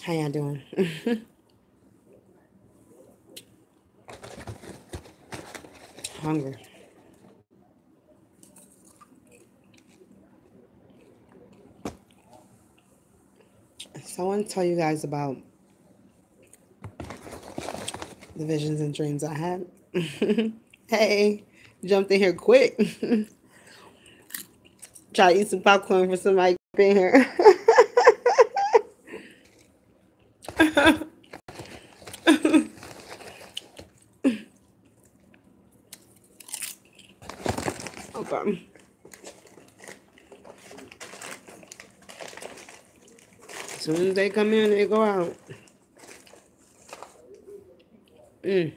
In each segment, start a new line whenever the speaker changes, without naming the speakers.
How y'all doing? Hungry. So I want to tell you guys about the visions and dreams I had. Hey, jumped in here quick. Try to eat some popcorn for somebody in here. Okay. As soon as they come in, they go out. Mm.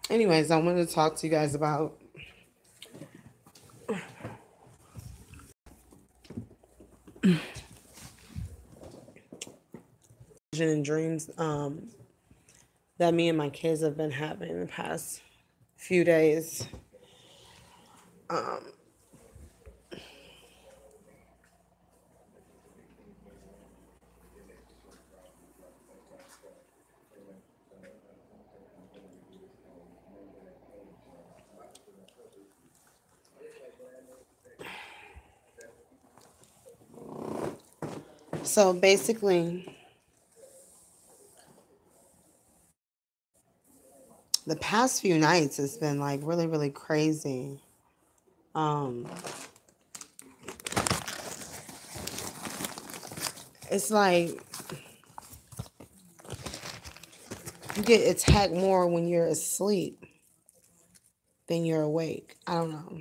Anyways, I wanted to talk to you guys about vision and dreams that me and my kids have been having in the past few days. Um, so basically, the past few nights has been like really, really crazy. Um, it's like you get attacked more when you're asleep than you're awake. I don't know.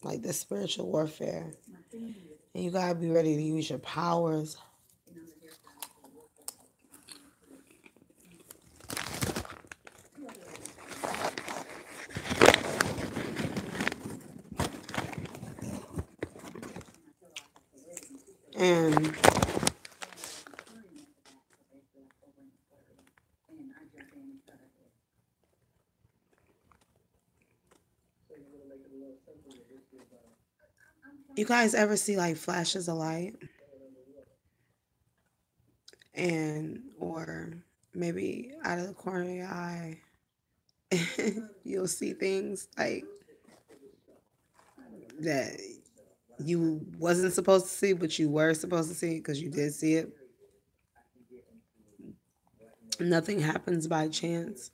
Like the spiritual warfare. And you gotta be ready to use your powers. And you guys ever see like flashes of light? And or maybe out of the corner of your eye you'll see things like that you wasn't supposed to see, but you were supposed to see because you did see it. Nothing happens by chance.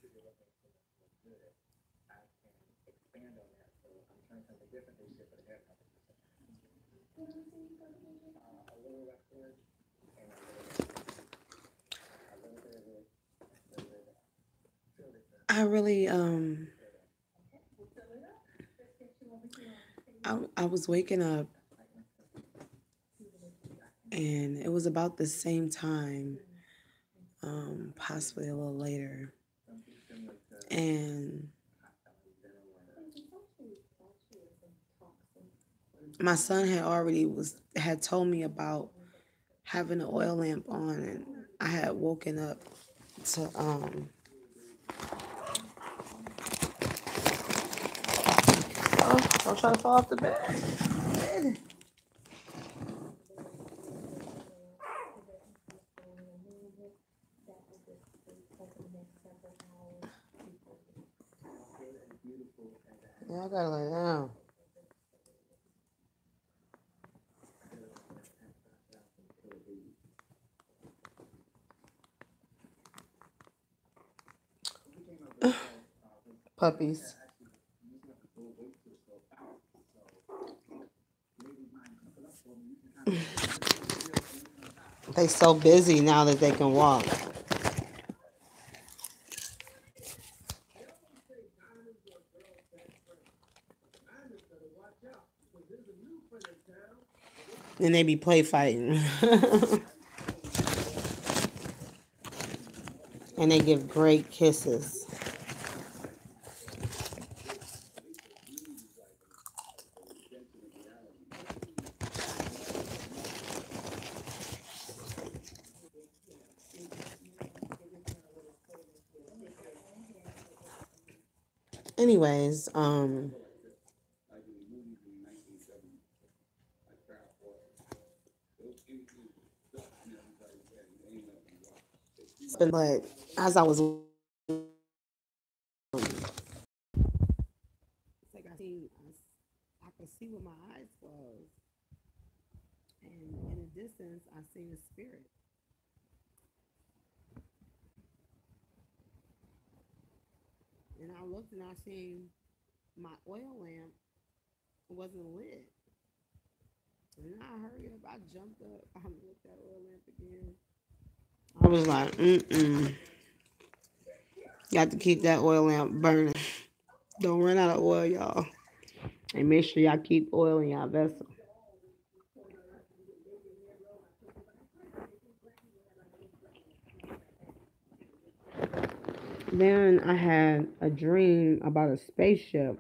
I really I was waking up and it was about the same time, possibly a little later. And my son had told me about having an oil lamp on, and I had woken up to oh, don't try to fall off the bed. Yeah, I gotta lay down. Puppies. They so busy now that they can walk. And they be play fighting. And they give great kisses. Anyways, but as I was it's like I could see with my eyes closed, and in the distance, I seen a spirit. And I looked and I seen my oil lamp wasn't lit. And I hurried up, I jumped up, I lit that oil lamp again. I was like, mm-mm. Got to keep that oil lamp burning. Don't run out of oil, y'all. And make sure y'all keep oil in y'all vessel. Then I had a dream about a spaceship.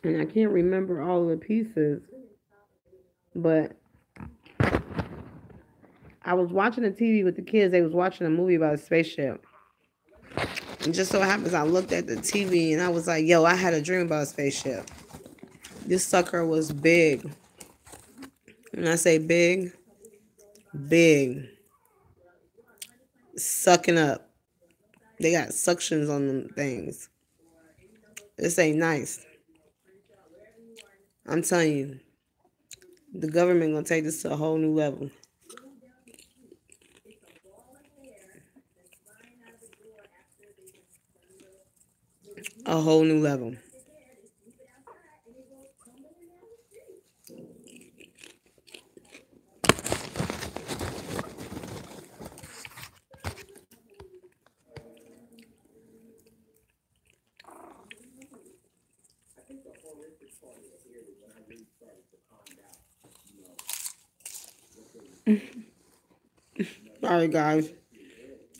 And I can't remember all the pieces, but I was watching the TV with the kids. They was watching a movie about a spaceship. And just so happens I looked at the TV and I was like, yo, I had a dream about a spaceship. This sucker was big. When I say big, big. Sucking up. They got suctions on them things. This ain't nice. I'm telling you, the government gonna take this to a whole new level. A whole new level. Sorry, guys.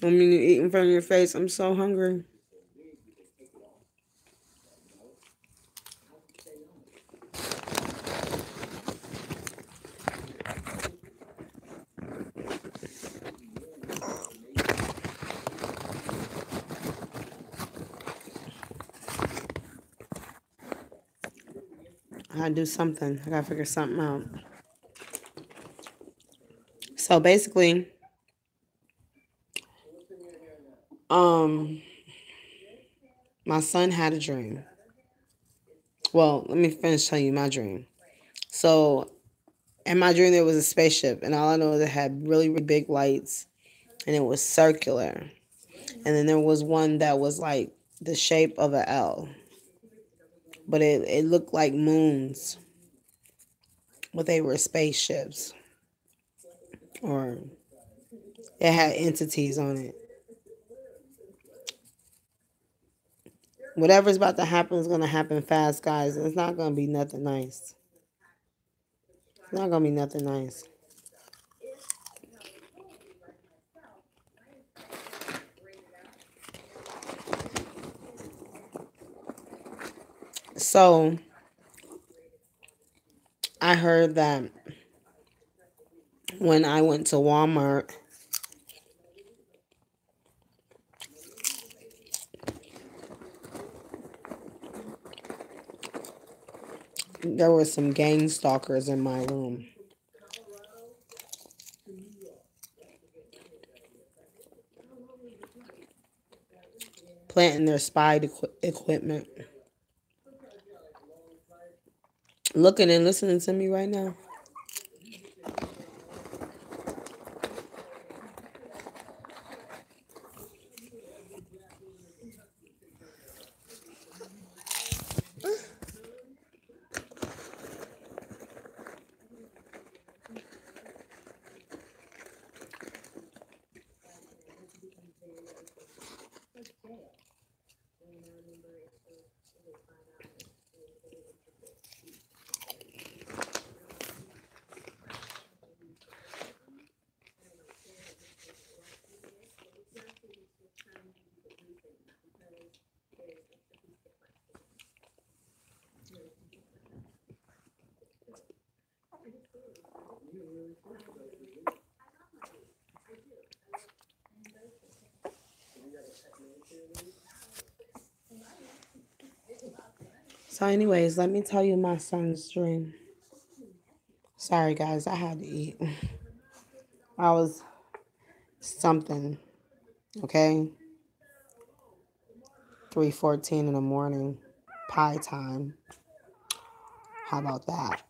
I mean, you eat in front of your face. I'm so hungry. I gotta do something. I gotta figure something out. So basically, um, my son had a dream. Well, let me finish telling you my dream. So, in my dream, there was a spaceship, and all I know is it had really, really big lights, and it was circular. And then there was one that was like the shape of an L, but it looked like moons, but they were spaceships, or it had entities on it. Whatever's about to happen is gonna happen fast, guys. It's not gonna be nothing nice. It's not gonna be nothing nice. So I heard that when I went to Walmart, there were some gang stalkers in my room, planting their equipment, looking and listening to me right now. So, anyways, let me tell you my son's dream. Sorry, guys, I had to eat. I was something, okay? 3:14 in the morning, pie time. How about that?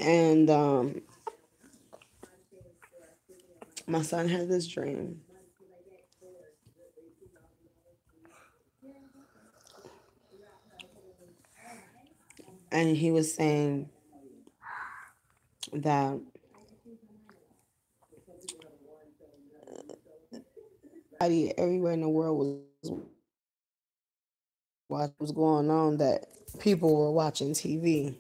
And my son had this dream. And he was saying that everywhere in the world was what was going on, that people were watching TV.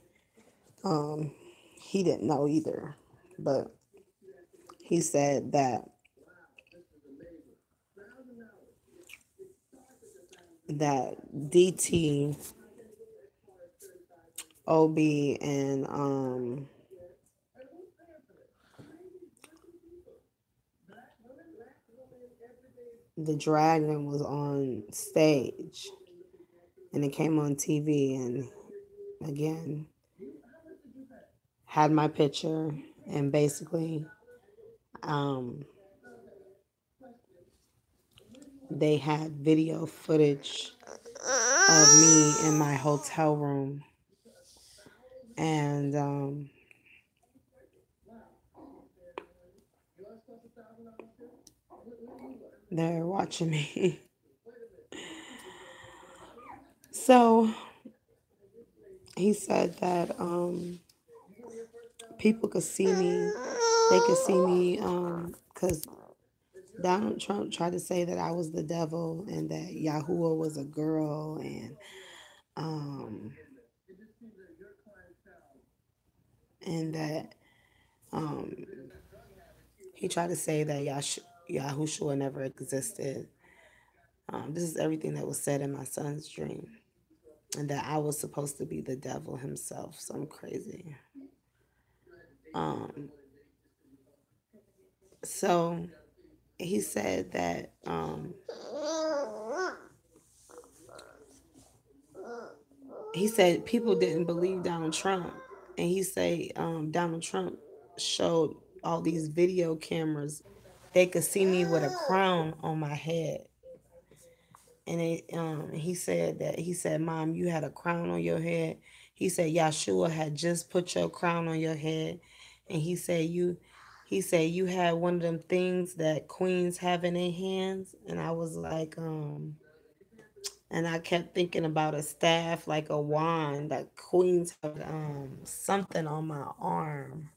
Um, he didn't know either, but he said that DT, OB, and the dragon was on stage, and it came on TV, and again had my picture, and basically um, they had video footage of me in my hotel room, and they're watching me. So he said that people could see me. They could see me because Donald Trump tried to say that I was the devil and that Yahuwah was a girl, um, and that um, he tried to say that Yahushua never existed. This is everything that was said in my son's dream, and that I was supposed to be the devil himself. Some crazy. Um, so he said that he said people didn't believe Donald Trump, and he said Donald Trump showed all these video cameras. They could see me with a crown on my head, and he said, "Mom, you had a crown on your head." He said Yahshua had just put your crown on your head, and he said you had one of them things that queens have in their hands, and I was like, and I kept thinking about a staff, like a wand, that queens have something on my arm.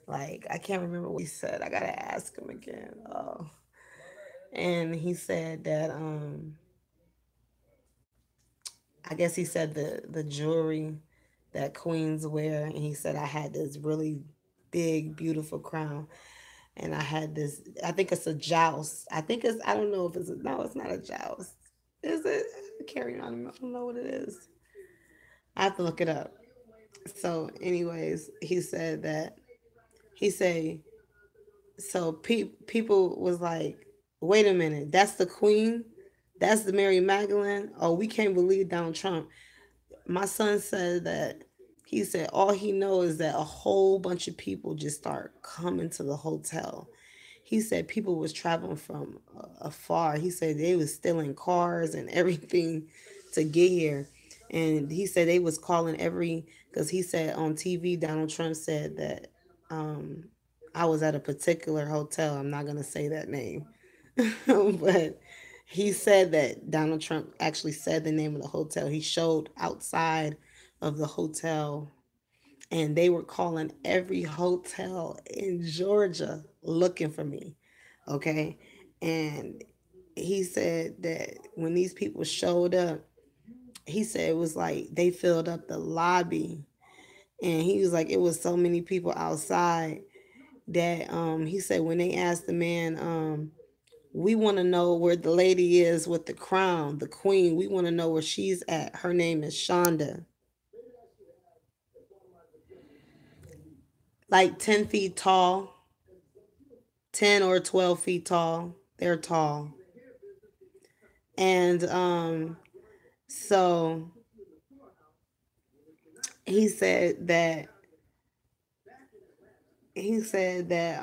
Like I can't remember what he said. I gotta ask him again. Oh, and he said that I guess he said the jewelry that queens wear, and he said I had this really big, beautiful crown, and I had this. I think it's a joust. I don't know if it's no, it's not a joust. Is it? Carry on. I don't know what it is. I have to look it up. So, anyways, he said that he said so. People was like, "Wait a minute, that's the Queen, that's the Mary Magdalene." Oh, we can't believe Donald Trump. My son said that he said all he knows is that a whole bunch of people just start coming to the hotel. He said people was traveling from afar. He said they was stealing cars and everything to get here. And he said they was calling every, because he said on TV Donald Trump said that um, I was at a particular hotel. I'm not gonna say that name, but he said that Donald Trump actually said the name of the hotel. He showed outside of the hotel, and they were calling every hotel in Georgia looking for me. Okay. And he said that when these people showed up, he said it was like they filled up the lobby. And he was like, it was so many people outside that he said when they asked the man, we want to know where the lady is with the crown, the queen. We want to know where she's at. Her name is Shonda. Like 10 feet tall, 10 or 12 feet tall. They're tall. And so he said that he said that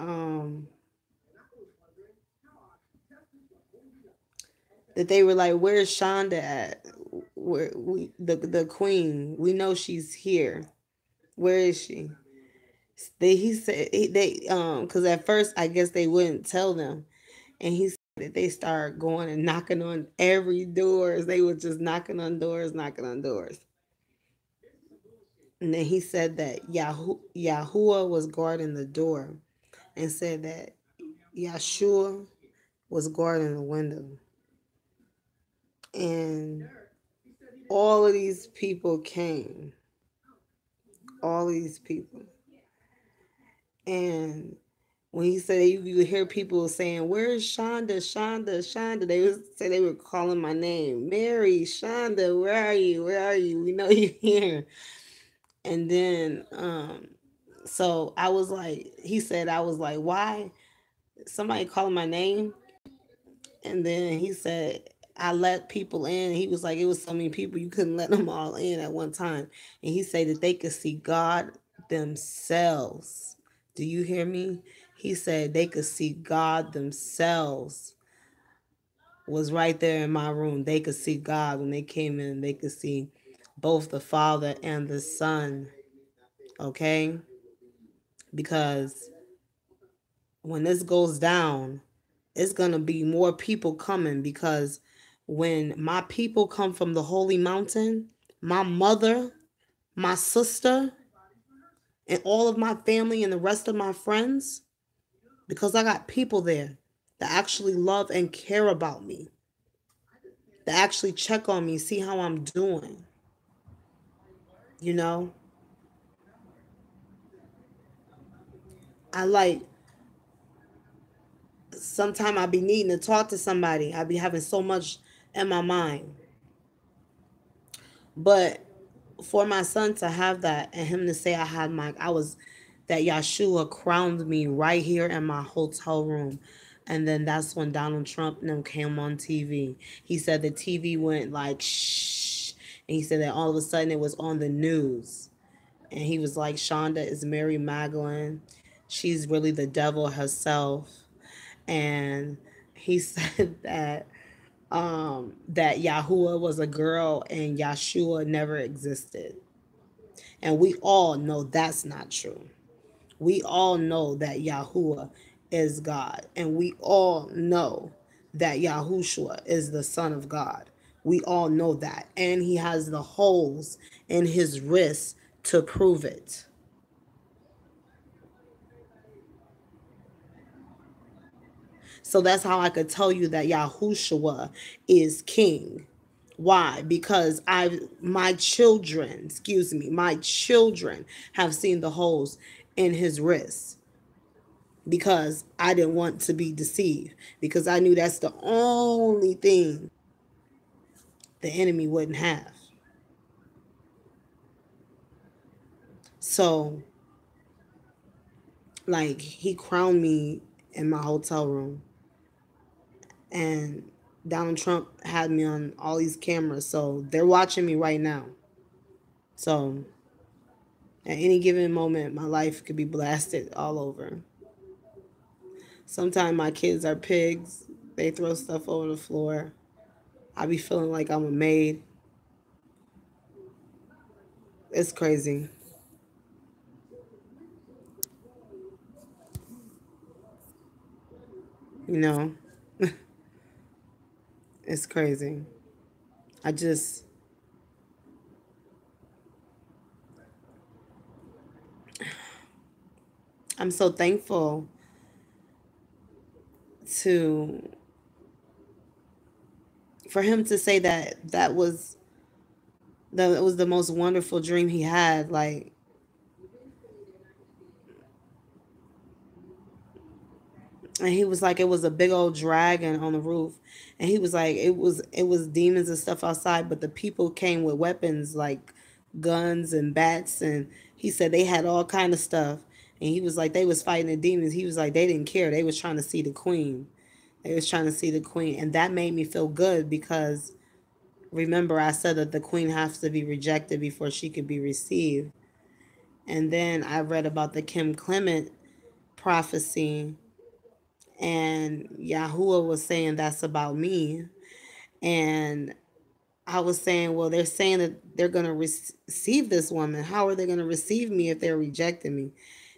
they were like, "Where's Shonda at? Where the queen? We know she's here. Where is she?" He said they because at first I guess they wouldn't tell them, and he said that they started going and knocking on every doors. They were just knocking on doors. And then he said that Yahuwah was guarding the door, and said that Yahshua was guarding the window, and all of these people came. All of these people, and when he said you would hear people saying, "Where's Shonda? Shonda? Shonda?" They would say they were calling my name, Mary, Shonda. Where are you? Where are you? We know you're here. And then, so I was like, he said, I was like, why? Somebody calling my name? And then he said, I let people in. He was like, it was so many people, you couldn't let them all in at one time. And he said that they could see God themselves. Do you hear me? He said they could see God themselves was right there in my room. They could see God when they came in. They could see both the Father and the Son. Okay? Because when this goes down, it's going to be more people coming, because when my people come from the holy mountain, my mother, my sister, and all of my family and the rest of my friends, because I got people there that actually love and care about me, that actually check on me, see how I'm doing, you know? I like, sometimes I be needing to talk to somebody. I be having so much in my mind. But for my son to have that, and him to say that Yahshua crowned me right here in my hotel room. And then that's when Donald Trump and them came on TV. He said the TV went like shh. And he said that all of a sudden it was on the news. And he was like, Shonda is Mary Magdalene. She's really the devil herself. And he said that Yahuwah was a girl and Yahshua never existed. And we all know that's not true. We all know that Yahuwah is God. And we all know that Yahushua is the Son of God. We all know that. And he has the holes in his wrists to prove it. So that's how I could tell you that Yahushua is king. Why? Because my children, my children have seen the holes in his wrists, because I didn't want to be deceived, because I knew that's the only thing the enemy wouldn't have. So, like, he crowned me in my hotel room, and Donald Trump had me on all these cameras, so they're watching me right now. So, at any given moment, my life could be blasted all over. Sometimes my kids are pigs. They throw stuff over the floor. I be feeling like I'm a maid. It's crazy. You know, it's crazy. I just, I'm so thankful to, for him to say that was the most wonderful dream he had. Like, and he was like, it was a big old dragon on the roof, and he was like, it was demons and stuff outside, but the people came with weapons like guns and bats, and he said they had all kind of stuff, and he was like, they was fighting the demons. He was like, they didn't care, they was trying to see the queen. They was trying to see the queen, and that made me feel good, because remember I said that the queen has to be rejected before she could be received. And then I read about the Kim Clement prophecy, and Yahuwah was saying that's about me. And I was saying, well, they're saying that they're going to receive this woman. How are they going to receive me if they're rejecting me?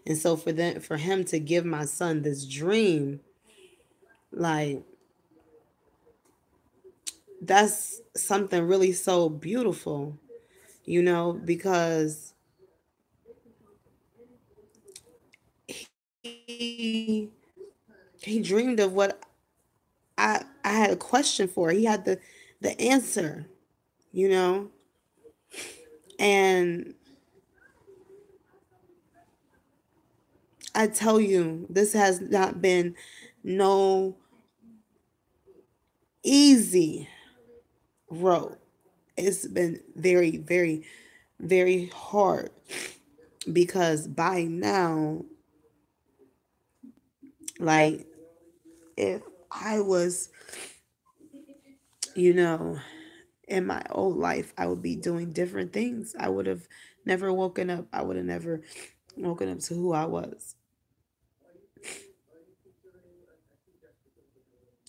And so for him to give my son this dream, like, that's something really so beautiful, because he he dreamed of what I had a question for. He had the answer, you know, and I tell you, this has not been no easy road. It's been very, very, very hard because by now, like, if I was, you know, in my old life, I would be doing different things. I would have never woken up. I would have never woken up to who I was.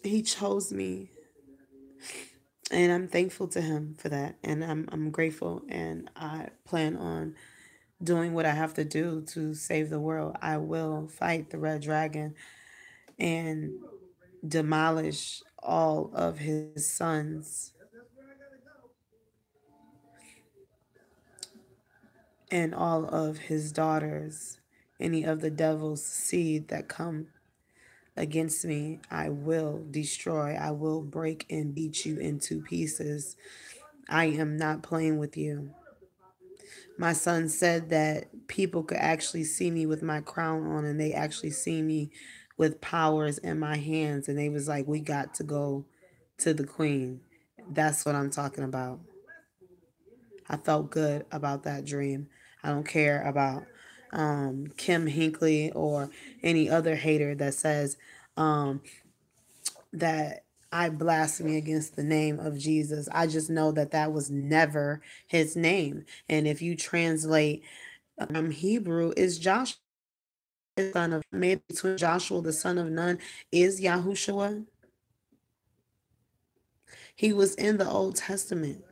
He chose me, and I'm thankful to him for that. And I'm grateful, and I plan on doing what I have to do to save the world. I will fight the red dragon and demolish all of his sons and all of his daughters, any of the devil's seed that come against me. I will destroy. I will break and beat you into pieces. I am not playing with you. My son said that people could actually see me with my crown on, and they actually see me with powers in my hands, and they was like, we got to go to the queen. That's what I'm talking about. I felt good about that dream. I don't care about Kim Hinckley or any other hater that says um, that I blaspheme against the name of Jesus. I just know that that was never his name. And if you translate Hebrew, is Joshua the son of, maybe between Joshua the son of Nun is Yahushua. He was in the Old Testament.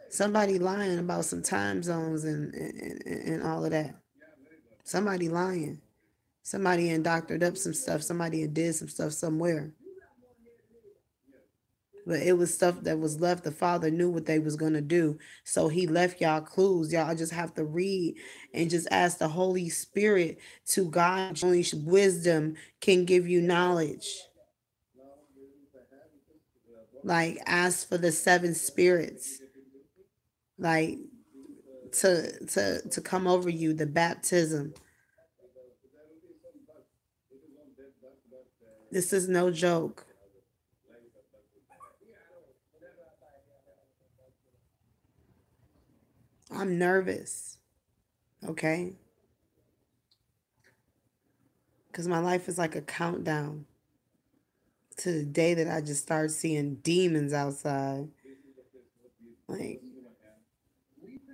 Somebody lying about some time zones and all of that. Somebody lying. Somebody had doctored up some stuff. Somebody had did some stuff somewhere. But it was stuff that was left. The Father knew what they was going to do. So he left y'all clues. Y'all just have to read and just ask the Holy Spirit to guide you. Only wisdom can give you knowledge. Like, ask for the seven spirits. Like, to come over you, the baptism. This is no joke. I'm nervous, okay? Because my life is like a countdown to the day that I just start seeing demons outside. Like,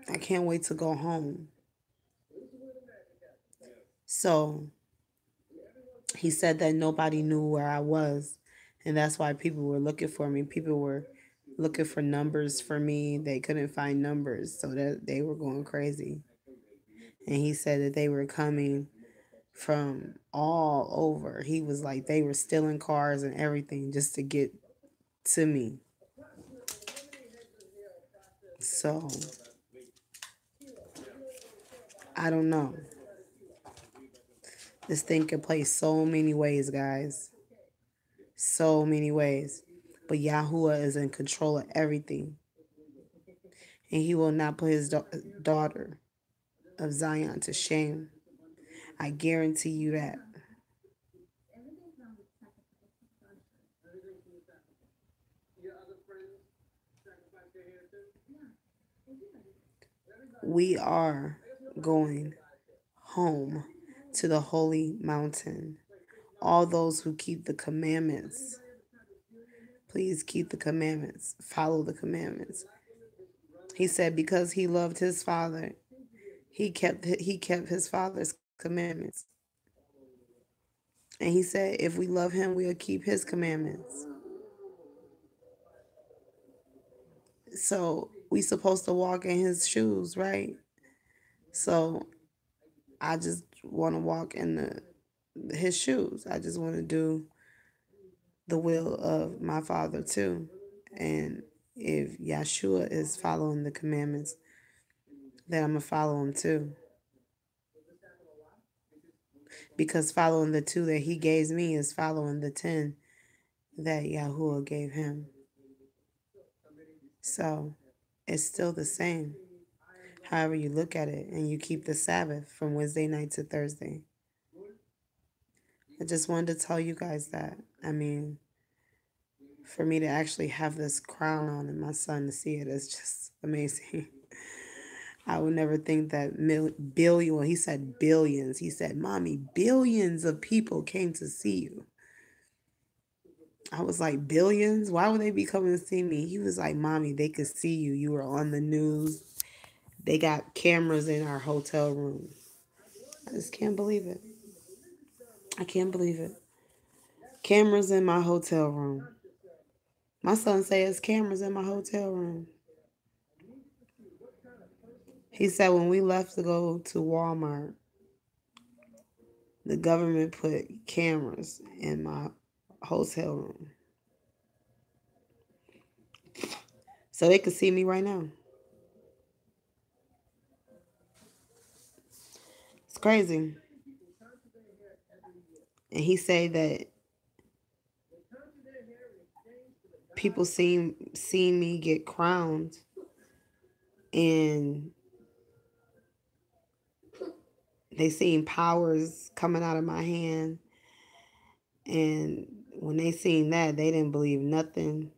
I can't wait to go home. So he said that nobody knew where I was. And that's why people were looking for me. People were looking for numbers for me. They couldn't find numbers. So that they were going crazy. And he said that they were coming from all over. He was like, they were stealing cars and everything just to get to me. So I don't know. This thing can play so many ways, guys. So many ways. But Yahuwah is in control of everything. And he will not put his daughter of Zion to shame. I guarantee you that. We are going home to the holy mountain. All those who keep the commandments, please keep the commandments, follow the commandments. He said because he loved his father, he kept his father's commandments. And he said if we love him, we'll keep his commandments. So we supposed to walk in his shoes, right? So I just want to walk in his shoes. I just want to do the will of my father too. And if Yeshua is following the commandments, then I'm going to follow him too. Because following the 2 that he gave me is following the 10 that Yahuwah gave him. So it's still the same, however you look at it, and you keep the Sabbath from Wednesday night to Thursday. I just wanted to tell you guys that. I mean, for me to actually have this crown on and my son to see it is just amazing. I would never think that billion, well, he said billions. He said, Mommy, billions of people came to see you. I was like, billions? Why would they be coming to see me? He was like, Mommy, they could see you. You were on the news. They got cameras in our hotel room. I just can't believe it. I can't believe it. Cameras in my hotel room. My son says cameras in my hotel room. He said when we left to go to Walmart, the government put cameras in my hotel room. So they could see me right now. It's crazy. And he said that people seen me get crowned and they seen powers coming out of my hand. And when they seen that, they didn't believe nothing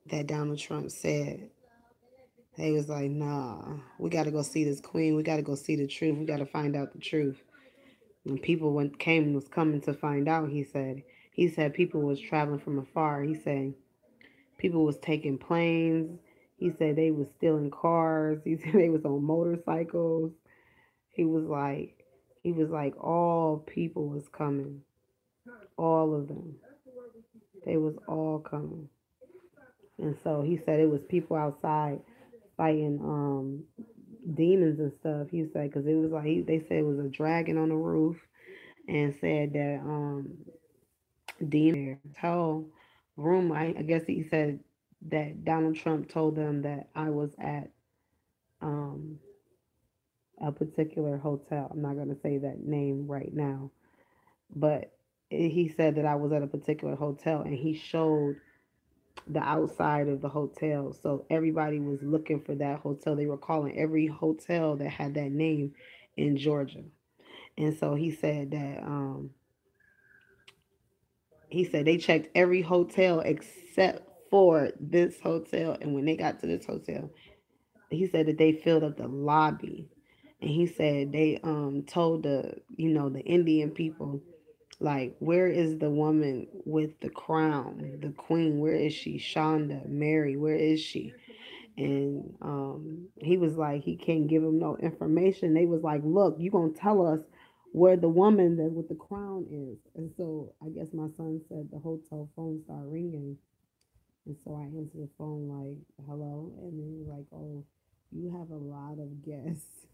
that Donald Trump said. They was like, nah, we got to go see this queen. We got to go see the truth. We got to find out the truth. And people was coming to find out, he said people was traveling from afar. He said people was taking planes. He said they was stealing cars. He said they was on motorcycles. He was like all people was coming. All of them. They was all coming. And so he said it was people outside fighting demons and stuff. He said because it was like they said it was a dragon on the roof, and said that demon hotel room. I guess he said that Donald Trump told them that I was at um a particular hotel. I'm not going to say that name right now, but he said that I was at a particular hotel, and he showed the outside of the hotel. So everybody was looking for that hotel. They were calling every hotel that had that name in Georgia. And so he said that they checked every hotel except for this hotel. And when they got to this hotel, he said that they filled up the lobby. And he said they told the Indian people, like, where is the woman with the crown, the queen? Where is she? Shonda, Mary, where is she? And he was like, he can't give them no information. They was like, look, you gonna tell us where the woman that with the crown is. And so I guess my son said the hotel phone started ringing. And so I answered the phone like, hello. And then he was like, oh, you have a lot of guests.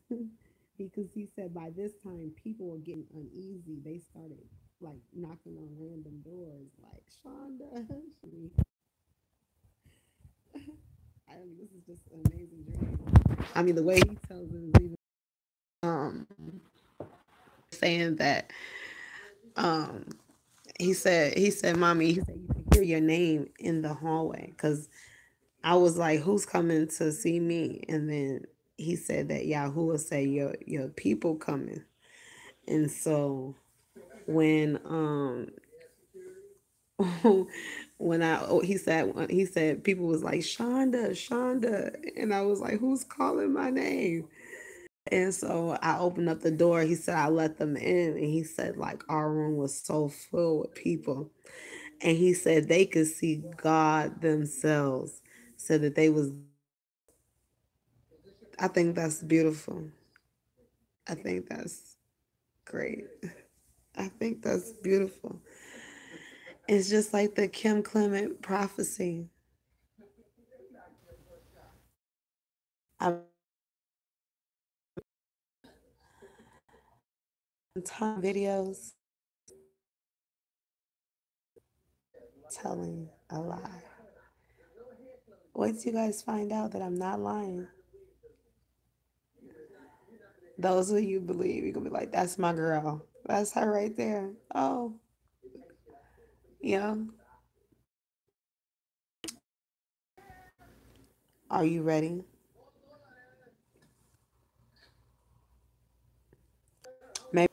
Because he said by this time people were getting uneasy. They started like knocking on random doors, like Shonda. I mean, this is just an amazing dream. I mean, the way he tells them, even saying that, um, he said, Mommy, he said you can hear your name in the hallway, because I was like, who's coming to see me? And then he said that Yahuwah said your people coming. And so when when he said people was like Shonda, and I was like, who's calling my name? And so I opened up the door. He said I let them in, and he said like our room was so full with people. And he said they could see God themselves. So that they was, I think that's beautiful. I think that's great. I think that's beautiful. It's just like the Kim Clement prophecy. I've ton videos telling a lie. Wait till you guys find out that I'm not lying. Those of you believe, you're gonna be like, that's my girl. That's her right there. Oh, yeah. Are you ready? Maybe